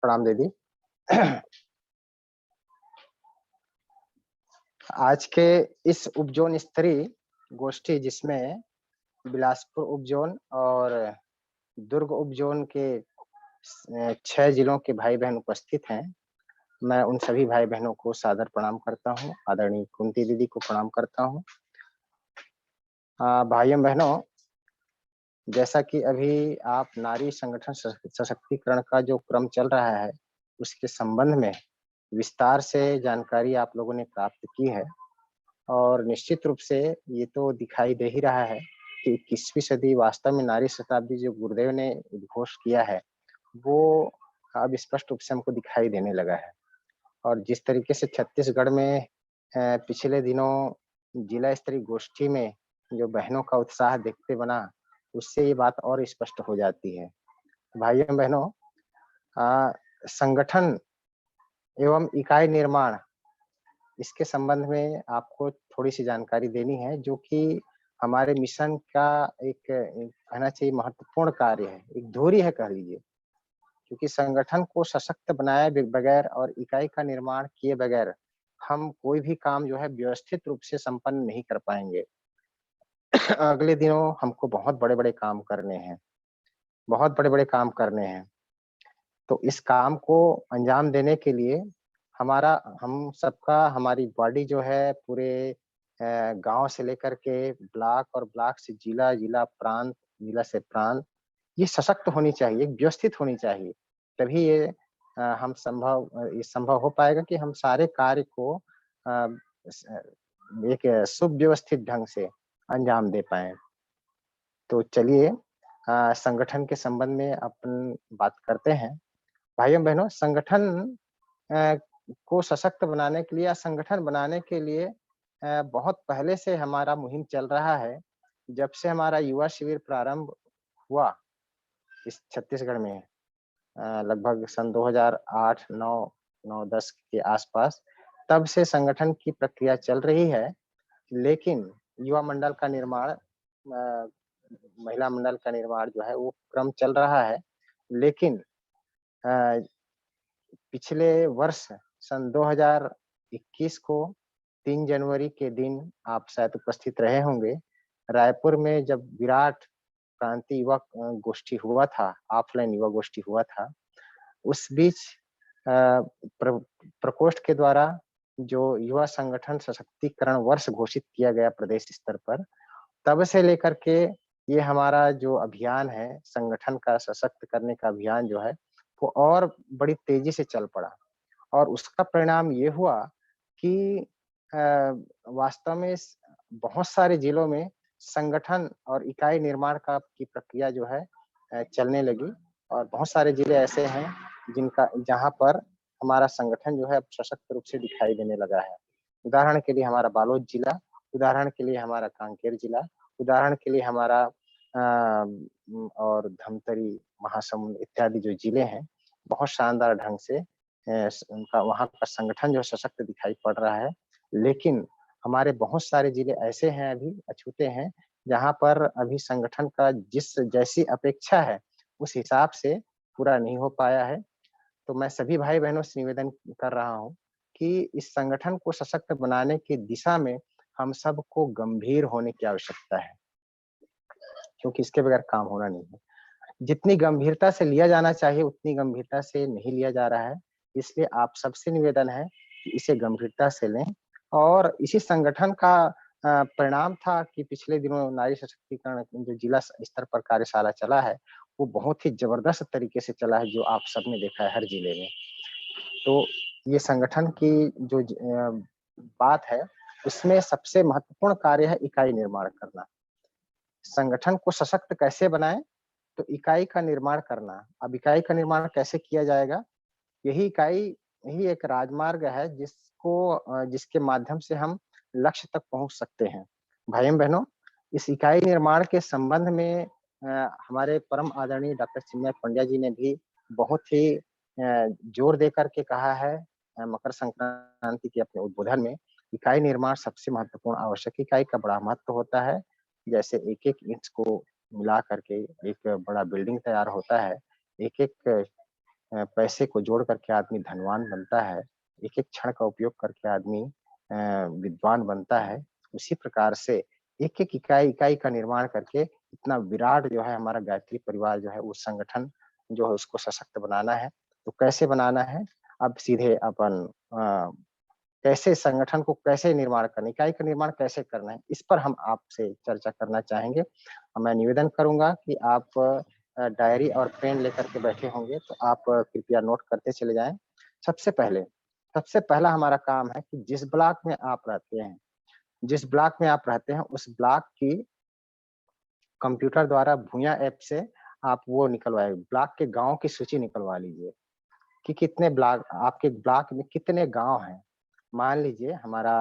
प्रणाम दीदी। आज के इस उपज़ोन स्तरीय गोष्ठी जिसमें बिलासपुर उपज़ोन और दुर्ग उपज़ोन के 6 जिलों के भाई-बहन उपस्थित हैं। मैं उन सभी भाई-बहनों को सादर प्रणाम करता हूँ, आदरणीय कुंती दीदी को प्रणाम करता हूँ। भाइयों-बहनों, जैसा कि अभी आप नारी संगठन सशक्तिकरण का जो क्रम चल रहा है, उसके संबंध में विस्तार से जानकारी आप लोगों ने प्राप्त की है। और निश्चित रूप से ये तो दिखाई दे ही रहा है कि 21वीं सदी वास्तव में नारी शताब्दी जो गुरुदेव ने उद्घोष किया है, वो अब स्पष्ट रूप से हमको दिखाई देने लगा है। और जिस तरीके से छत्तीसगढ़ में पिछले दिनों जिला स्तरीय गोष्ठी में जो बहनों का उत्साह देखते बना, उससे ये बात और स्पष्ट हो जाती है। भाइयों-बहनों, अ, संगठन एवं इकाई निर्माण इसके संबंध में आपको थोड़ी-सी जानकारी देनी है, जो कि हमारे मिशन का एक कहना चाहिए महत्वपूर्ण कार्य है, एक धुरी है कह लीजिए। क्योंकि संगठन को सशक्त बनाए बगैर और इकाई का निर्माण किए बगैर, हम कोई भी काम जो है व्यवस्थित रूप से संपन्न नहीं कर पाएँगे। अगले दिनों हमको बहुत बड़े-बड़े काम करने हैं, बहुत बड़े-बड़े काम करने हैं। तो इस काम को अंजाम देने के लिए हमारा हम सबका हमारी बॉडी जो है पूरे गाँव से लेकर के ब्लॉक और ब्लॉक से जिला, जिला प्रांत, जिला से प्रांत ये सशक्त होनी चाहिए, व्यवस्थित होनी चाहिए। तभी ये ये संभव हो पाएगा कि हम सारे कार्य को अ, स एक सुव्यवस्थित ढंग से अंजाम दे पाएँ। तो चलिए संगठन के संबंध में अपन बात करते हैं। भाइयों-बहनों, संगठन अ, को सशक्त बनाने के लिए या संगठन बनाने के लिए बहुत पहले से हमारा मुहिम चल रहा है। जब से हमारा युवा शिविर प्रारंभ हुआ इस छत्तीसगढ़ में लगभग सन 2008, 9, 9-10 के आसपास, तब से संगठन की प्रक्रिया चल रही है। लेकिन युवा मंडल का निर्माण महिला मंडल का निर्माण जो है वो क्रम चल रहा है। लेकिन अ, पिछले वर्ष सन 2021 को 3 जनवरी के दिन आप शायद उपस्थित रहे होंगे। रायपुर में जब विराट क्रांति युवा गोष्ठी हुआ था, ऑफलाइन युवा गोष्ठी हुआ था। उस बीच अ, प्र प्रकोष्ठ के द्वारा जो युवा संगठन सशक्तिकरण वर्ष घोषित किया गया प्रदेश स्तर पर, तब से लेकर के ये हमारा जो अभियान है, संगठन का सशक्त करने का अभियान जो है, वो और बड़ी तेज़ी से चल पड़ा। और उसका परिणाम ये हुआ कि अ, वास्तव में बहुत सारे जिलों में संगठन और इकाई निर्माण का की प्रक्रिया जो है चलने लगी और बहुत सारे जिले ऐसे हैं जिनका जहाँ पर हमारा संगठन जो है अब सशक्त रूप से दिखाई देने लगा है। उदाहरण के लिए हमारा बालोद जिला, उदाहरण के लिए हमारा कांकेर जिला, उदाहरण के लिए हमारा और धमतरी, महासमुंद इत्यादि जो जिले हैं, बहुत शानदार ढंग से उनका वहाँ का संगठन जो सशक्त दिखाई पड़ रहा है। लेकिन हमारे बहुत सारे जिले ऐसे हैं अभी अछूते हैं, जहाँ पर अभी संगठन का जिस जैसी अपेक्षा है, उस हिसाब से पूरा नहीं हो पाया है। तो मैं सभी भाई-बहनों से निवेदन कर रहा हूँ कि इस संगठन को सशक्त बनाने की दिशा में हम सबको गंभीर होने की आवश्यकता है, क्योंकि इसके बगैर काम होना नहीं है। जितनी गंभीरता से लिया जाना चाहिए, उतनी गंभीरता से नहीं लिया जा रहा है। इसलिए आप सबसे निवेदन है कि इसे गंभीरता से लें और इसी संगठन का परिणाम था कि पिछले दिनों नारी सशक्तिकरण जो जिला स्तर पर कार्यशाला चला है, वो बहुत ही ज़बरदस्त तरीके से चला है, जो आप सबने देखा है हर जिले में। तो ये संगठन की जो बात है, उसमें सबसे महत्वपूर्ण कार्य है इकाई निर्माण करना। संगठन को सशक्त कैसे बनाएँ? तो इकाई का निर्माण करना। अब इकाई का निर्माण कैसे किया जाएगा? यही इकाई यही एक राजमार्ग है जिसके माध्यम से हम लक्ष्य तक पहुँच सकते हैं। भाइयों-बहनों, इस इकाई निर्माण के संबंध में हमारे परम आदरणीय डॉक्टर चिन्मय पंड्या जी ने भी बहुत ही जोर देकर के कहा है मकर संक्रांति के अपने उद्बोधन में, इकाई निर्माण सबसे महत्वपूर्ण आवश्यक इकाई का बड़ा महत्व होता है। जैसे एक-एक ईंट को मिला करके एक बड़ा बिल्डिंग तैयार होता है। एक-एक पैसे को जोड़ करके आदमी धनवान बनता है, एक-एक क्षण का उपयोग करके आदमी विद्वान बनता है, उसी प्रकार से एक-एक इकाई-इकाई का निर्माण करके इतना विराट जो है हमारा गायत्री परिवार जो है वो संगठन जो है उसको सशक्त बनाना है। तो कैसे बनाना है? अब सीधे अपन कैसे संगठन को कैसे निर्माण करना है, इकाई का निर्माण कैसे करना है, इस पर हम आपसे चर्चा करना चाहेंगे। मैं निवेदन करूँगा कि आप डायरी और पेन लेकर के बैठे होंगे, तो आप कृपया नोट करते चले जाएँ। सबसे पहले सबसे पहला हमारा काम है कि जिस ब्लॉक में आप रहते हैं, जिस ब्लॉक में आप रहते हैं, उस ब्लॉक की कंप्यूटर द्वारा भूया ऐप से आप वो निकलवाइए, ब्लॉक के गाँव की सूची निकलवा लीजिए कि कितने ब्लॉक आपके ब्लॉक में कितने गाँव हैं। मान लीजिए हमारा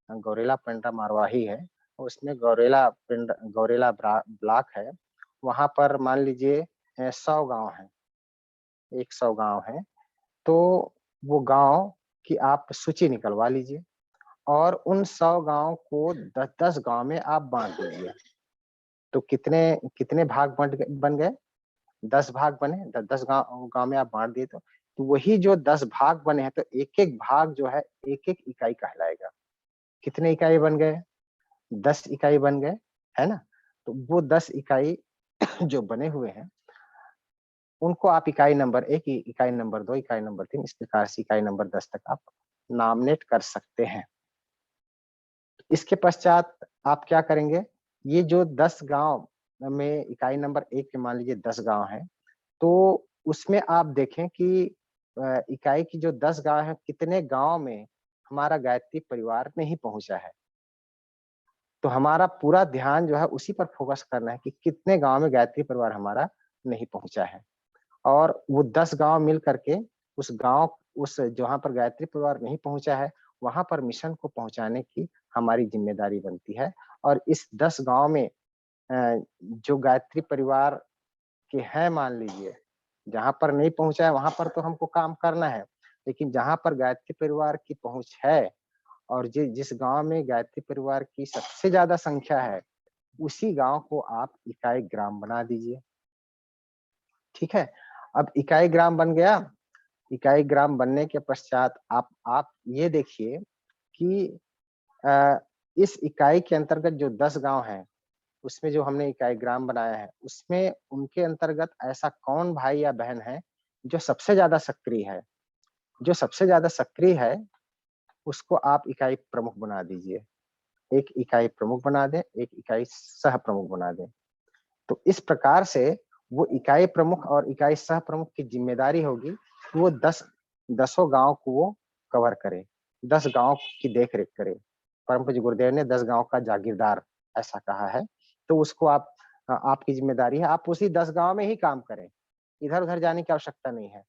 गौरेला पेंड्रा मारवाही है, उसमें गौरेला ब्लॉक है, वहाँ पर मान लीजिए 100 गाँव हैं, 100 गाँव हैं, तो वो गाँव की आप सूची निकलवा लीजिए और उन 100 गाँव को 10-10 गाँव में आप बाँट दीजिए। तो कितने कितने भाग बन गए? 10 भाग बने, द 10 गाँव गाँव में आप बाँट दिए तो वही जो 10 भाग बने हैं, तो एक-एक भाग जो है, एक-एक इकाई कहलाएगा। कितने इकाई बन गए? 10 इकाई बन गए, है ना? तो वो 10 इकाई जो बने हुए हैं, उनको आप इकाई नंबर 1, इकाई नंबर 2, इकाई नंबर 3 इस प्रकार से इकाई नंबर 10 तक आप नामिनेट कर सकते हैं। इसके पश्चात आप क्या करेंगे? ये जो 10 गाँव में इकाई नंबर 1 के मान लीजिए 10 गाँव हैं, तो उसमें आप देखें कि इकाई की जो 10 गाँव हैं, कितने गाँव में हमारा गायत्री परिवार नहीं पहुँचा है। तो हमारा पूरा ध्यान जो है उसी पर फ़ोकस करना है कि कितने गाँव में गायत्री परिवार हमारा नहीं पहुँचा है। और वो 10 गाँव मिल करके उस जहाँ पर गायत्री परिवार नहीं पहुँचा है, वहाँ पर मिशन को पहुँचाने की हमारी ज़िम्मेदारी बनती है। और इस 10 गाँव में जो गायत्री परिवार के हैं मान लीजिए, जहाँ पर नहीं पहुँचा है वहाँ पर तो हमको काम करना है, लेकिन जहाँ पर गायत्री परिवार की पहुँच है और जिस गाँव में गायत्री परिवार की सबसे ज़्यादा संख्या है, उसी गाँव को आप इकाई ग्राम बना दीजिए, ठीक है? अब इकाई ग्राम बन गया, इकाई ग्राम बनने के पश्चात आप ये देखिए कि अ, इस इकाई के अंतर्गत जो 10 गाँव हैं, उसमें जो हमने इकाई ग्राम बनाया है, उसमें उनके अंतर्गत ऐसा कौन भाई या बहन है, जो सबसे ज़्यादा सक्रिय है? जो सबसे ज़्यादा सक्रिय है, उसको आप इकाई प्रमुख बना दीजिए। एक इकाई प्रमुख बना दें, एक इकाई सह प्रमुख बना दें। तो इस प्रकार से वो इकाई प्रमुख और इकाई सह प्रमुख की ज़िम्मेदारी होगी कि वो 10 गाँव को वो कवर करे, 10 गाँव की देख-रेख करे। परम पूज्य गुरुदेव ने 10 गाँव का जागीरदार ऐसा कहा है, तो उसको आपकी ज़िम्मेदारी है, आप उसी 10 गाँव में ही काम करें, इधर-उधर जाने की आवश्यकता नहीं है।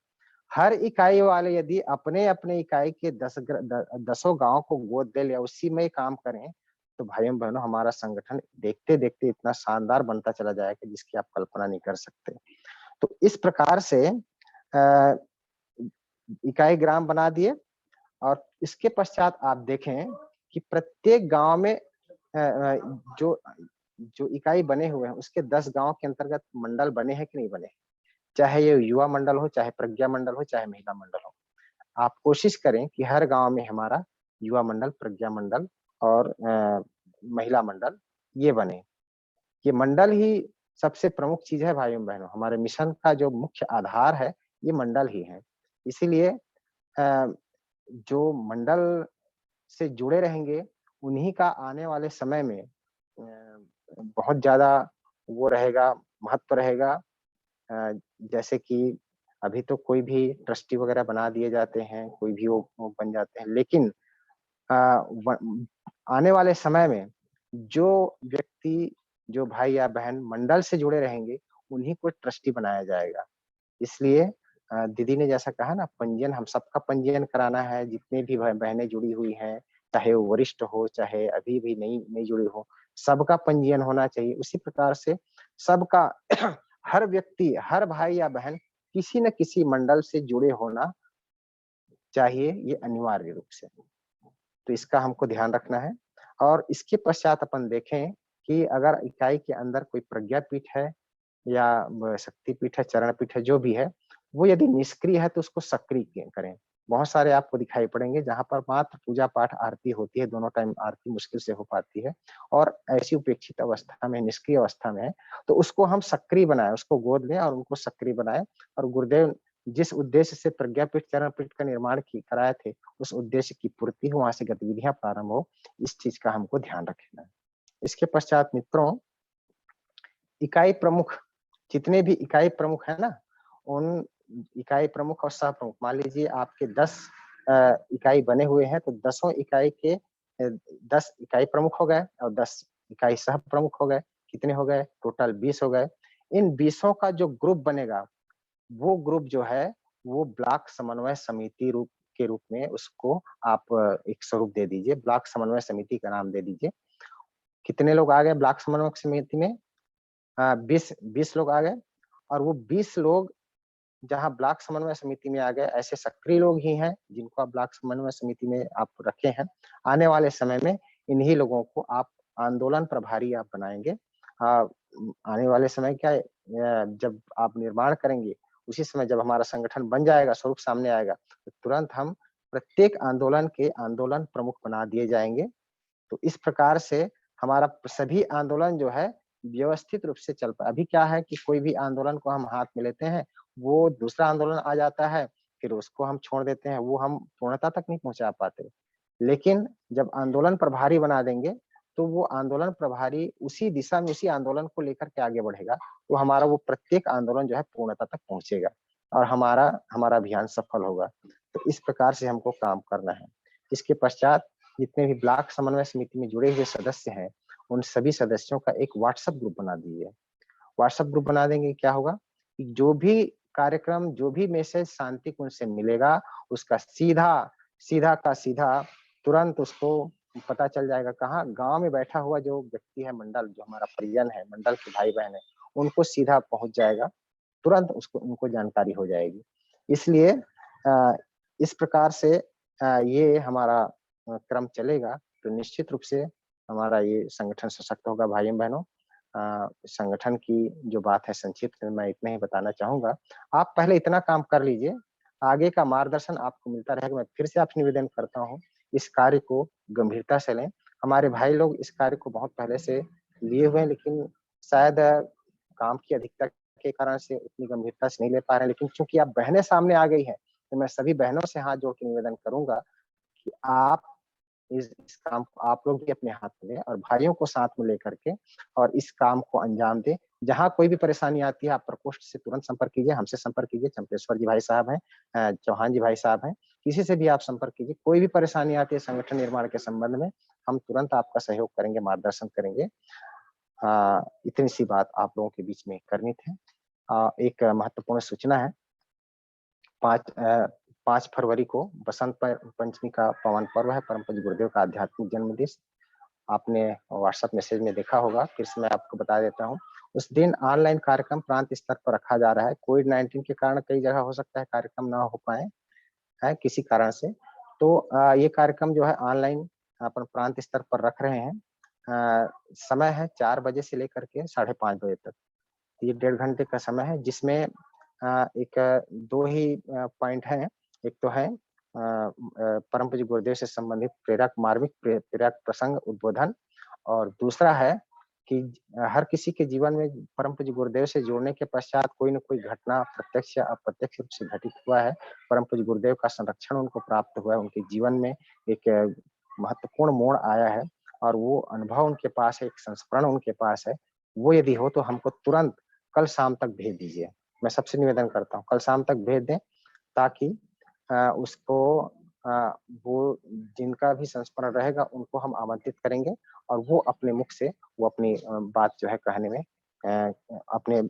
हर इकाई वाले यदि अपने-अपने इकाई के 10 गाँव को गोद ले या उसी में काम करें, तो भाइयों-बहनों हमारा संगठन देखते-देखते इतना शानदार बनता चला जाएगा जिसकी आप कल्पना नहीं कर सकते। तो इस प्रकार से अ, इकाई ग्राम बना दिए और इसके पश्चात आप देखें कि प्रत्येक गाँव में जो इकाई बने हुए हैं, उसके 10 गाँव के अंतर्गत मंडल बने हैं कि नहीं बने? चाहे ये युवा मंडल हो, चाहे प्रज्ञा मंडल हो, चाहे महिला मंडल हो। आप कोशिश करें कि हर गाँव में हमारा युवा मंडल, प्रज्ञा मंडल और महिला मंडल ये बने। ये मंडल ही सबसे प्रमुख चीज़ है भाइयों-बहनों, हमारे मिशन का जो मुख्य आधार है, ये मंडल ही है। इसीलिए जो मंडल से जुड़े रहेंगे, उन्हीं का आने वाले समय में बहुत ज़्यादा वो रहेगा, महत्व रहेगा। जैसे कि अभी तो कोई भी ट्रस्टी वगैरह बना दिए जाते हैं, कोई भी वो बन जाते हैं। लेकिन अ, व आने वाले समय में जो व्यक्ति, जो भाई या बहन मंडल से जुड़े रहेंगे, उन्हीं को ट्रस्टी बनाया जाएगा। इसलिए दीदी ने जैसा कहा ना पंजीयन हम सबका पंजीयन कराना है, जितने भी बहनें जुड़ी हुई हैं, चाहे वो वरिष्ठ हो, चाहे अभी भी नई नई जुड़ी हो, सबका पंजीयन होना चाहिए। उसी प्रकार से सबका हर व्यक्ति, हर भाई या बहन किसी न किसी मंडल से जुड़े होना चाहिए, ये अनिवार्य रूप से। तो इसका हमको ध्यान रखना है और इसके पश्चात अपन देखें कि अगर इकाई के अंदर कोई प्रज्ञा पीठ है या ब शक्ति पीठ है, चरण पीठ है, जो भी है, वो यदि निष्क्रिय है तो उसको सक्रिय करें। बहुत सारे आपको दिखाई पड़ेंगे जहाँ पर मात्र पूजा-पाठ, आरती होती है, दोनों टाइम आरती मुश्किल से हो पाती है और ऐसी उपेक्षित अवस्था में, निष्क्रिय अवस्था में है, तो उसको हम सक्रिय बनाएँ, उसको गोद लें और उनको सक्रिय बनाएँ और गुरुदेव जिस उद्देश्य से प्रज्ञापीठ, चरणपीठ का निर्माण कराए थे, उस उद्देश्य की पूर्ति हो, वहाँ से गतिविधियाँ प्रारंभ हो, इस चीज़ का हमको ध्यान रखना है। इसके पश्चात मित्रों, इकाई प्रमुख, जितने भी इकाई प्रमुख हैं ना, उन इकाई प्रमुख और सह प्रमुख, मान लीजिए आपके 10 इकाई बने हुए हैं, तो दसों इकाई के 10 इकाई प्रमुख हो गए और 10 इकाई सह प्रमुख हो गए। कितने हो गए? टोटल 20 हो गए। इन 20 का जो ग्रुप बनेगा, वो ग्रुप जो है, वो ब्लॉक समन्वय समिति रूप में उसको आप एक स्वरूप दे दीजिए, ब्लॉक समन्वय समिति का नाम दे दीजिए। कितने लोग आ गए ब्लॉक समन्वय समिति में? 20 लोग आ गए और वो 20 लोग जहाँ ब्लॉक समन्वय समिति में आ गए, ऐसे सक्रिय लोग ही हैं जिनको आप ब्लॉक समन्वय समिति में आप रखे हैं। आने वाले समय में इन्हीं लोगों को आप आंदोलन प्रभारी आप बनाएँगे। आने वाले समय क्या है, जब आप निर्माण करेंगे, उसी समय जब हमारा संगठन बन जाएगा, स्वरूप सामने आएगा, तो तुरंत हम प्रत्येक आंदोलन के आंदोलन प्रमुख बना दिए जाएँगे। तो इस प्रकार से हमारा सभी आंदोलन जो है व्यवस्थित रूप से चल पाए। अभी क्या है कि कोई भी आंदोलन को हम हाथ में लेते हैं, वो दूसरा आंदोलन आ जाता है, फिर उसको हम छोड़ देते हैं, वो हम पूर्णता तक नहीं पहुँचा पाते। लेकिन जब आंदोलन प्रभारी बना देंगे, तो वो आंदोलन प्रभारी उसी दिशा में उसी आंदोलन को लेकर के आगे बढ़ेगा, तो हमारा वो प्रत्येक आंदोलन जो है पूर्णता तक पहुँचेगा और हमारा हमारा अभियान सफल होगा। तो इस प्रकार से हमको काम करना है। इसके पश्चात जितने भी ब्लॉक समन्वय समिति में जुड़े हुए सदस्य हैं, उन सभी सदस्यों का एक व्हाट्सएप ग्रुप बना दीजिए। व्हाट्सएप ग्रुप बना देंगे, क्या होगा कि जो भी कार्यक्रम, जो भी मैसेज शांतिपूर्ण से मिलेगा, उसका सीधा, सीधा का सीधा तुरंत उसको पता चल जाएगा कहाँ? गाँव में बैठा हुआ जो व्यक्ति है, मंडल जो हमारा परिजन है, मंडल के भाई-बहन हैं, उनको सीधा पहुँच जाएगा, तुरंत उसको उनको जानकारी हो जाएगी। इसलिए इस प्रकार से ये हमारा क्रम चलेगा, तो निश्चित रूप से हमारा ये संगठन सशक्त होगा भाइयों-बहनों। संगठन की जो बात है संक्षिप्त में मैं इतना ही बताना चाहूँगा। आप पहले इतना काम कर लीजिए, आगे का मार्गदर्शन आपको मिलता रहेगा। मैं फिर से आपसे निवेदन करता हूँ, इस कार्य को गंभीरता से लें। हमारे भाई लोग इस कार्य को बहुत पहले से लिए हुए हैं, लेकिन शायद काम की अधिकता के कारण से उतनी गंभीरता से नहीं ले पा रहे हैं। लेकिन चूँकि अब बहनें सामने आ गई हैं, तो मैं सभी बहनों से हाथ जोड़ के निवेदन करूँगा कि आप इस काम को आप लोग भी अपने हाथ में लें और भाइयों को साथ में लेकर के और इस काम को अंजाम दें। जहाँ कोई भी परेशानी आती है, आप प्रकोष्ठ से तुरंत संपर्क कीजिए, हमसे संपर्क कीजिए, चंपेश्वर जी भाई साहब हैं, चौहान जी भाई साहब हैं, किसी से भी आप संपर्क कीजिए। कोई भी परेशानी आती है संगठन निर्माण के संबंध में, हम तुरंत आपका सहयोग करेंगे, मार्गदर्शन करेंगे। इतनी सी बात आप लोगों के बीच में करनी थी। एक महत्वपूर्ण सूचना है, 5 फरवरी को बसंत पंचमी का पावन पर्व है, परम पूज्य गुरुदेव का आध्यात्मिक जन्म दिवस। आपने व्हाट्सएप मैसेज में देखा होगा, फिर से मैं आपको बता देता हूँ। उस दिन ऑनलाइन कार्यक्रम प्रांत स्तर पर रखा जा रहा है। कोविड-19 के कारण कई जगह हो सकता है कार्यक्रम ना हो पाएँ, है किसी कारण से। तो ये कार्यक्रम जो है ऑनलाइन अपन प्रांत स्तर पर रख रहे हैं। समय है 4 बजे से लेकर के साढ़े 5 बजे तक। ये 1.5 घंटे का समय है जिसमें एक 2 ही पॉइंट हैं। एक तो है परम पूज्य गुरुदेव से संबंधित प्रेरक मार्मिक प्रेरक प्रसंग उद्बोधन और दूसरा है कि हर किसी के जीवन में परम पूज्य गुरुदेव से जुड़ने के पश्चात कोई न कोई घटना प्रत्यक्ष या अप्रत्यक्ष रूप से घटित हुआ है। परम पूज्य गुरुदेव का संरक्षण उनको प्राप्त हुआ है, उनके जीवन में एक महत्वपूर्ण मोड़ आया है और वो अनुभव उनके पास है, एक संस्मरण उनके पास है। वो यदि हो तो हमको तुरंत कल शाम तक भेज दीजिए। मैं सबसे निवेदन करता हूँ, कल शाम तक भेज दें ताकि उसको वो जिनका भी संस्मरण रहेगा उनको हम आमंत्रित करेंगे और वो अपने मुख से वो अपनी बात जो है कहने में अपने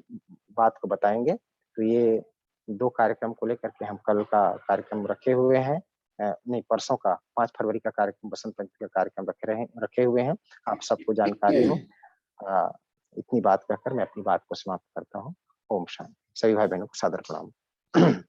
बात को बताएँगे। तो ये 2 कार्यक्रम को लेकर के हम कल का कार्यक्रम रखे हुए हैं। नहीं परसों का 5 फरवरी का कार्यक्रम बसंत पंचमी का कार्यक्रम रखे हुए हैं। आप सबको जानकारी हो। अ, इतनी बात कहकर मैं अपनी बात को समाप्त करता हूँ। ओम शांति। सभी भाई-बहनों को सादर प्रणाम।